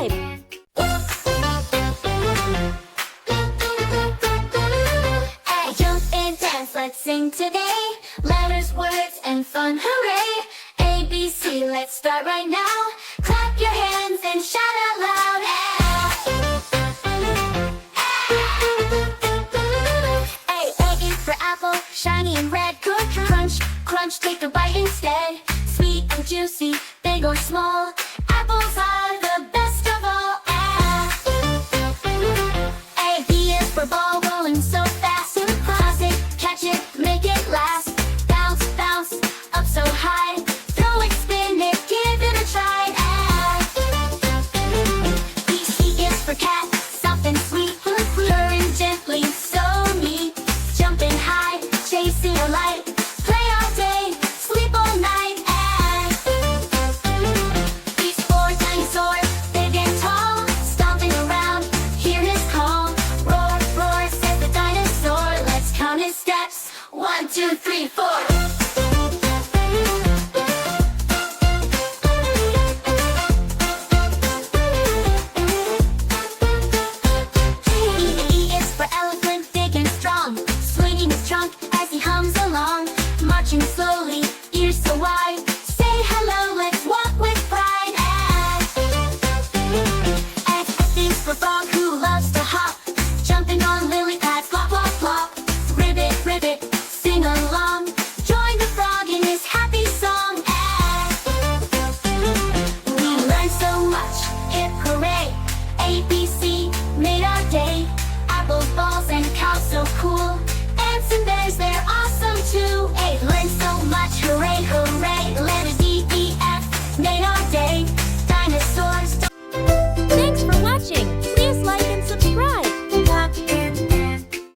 subscribe. Hey, jump and dance, let's sing today. Letters, words, and fun, hooray! A, B, C, let's start right now. Clap your hands and shout out loud. A is for apple, shiny and red. Good crunch, crunch, take a bite instead. Sweet and juicy, big or small. Apples are the best of all. A, B is for ball, rolling so fast. Toss it, catch it, make it last. Bounce, bounce, up so high. Throw it, spin it, give it a try. B, C is for cat, soft and sweet. Purring gently, so neat. Jumping high, chasing a light. Play all day, sleep all night. B's for dinosaur, big and tall. Stomping around, hear his call. Roar, roar, said the dinosaur. Let's count his steps. 1, 2, 3, 4. E is for elephant, big and strong. Swinging his trunk as he hums along. Marching slowly, ears so wide. Say hello, let's walk with pride. F is for frog who loves to hop. Jumping on lily pads, flop, flop, flop. Ribbit, ribbit, sing along. Join the frog in his happy song. We learned so much, hip hooray. A, B, C, made our day. Apples, balls, and cows so cool. Ants and bears, they're awesome too. A, learned so much, hooray, hooray. Letters D, E, F, made our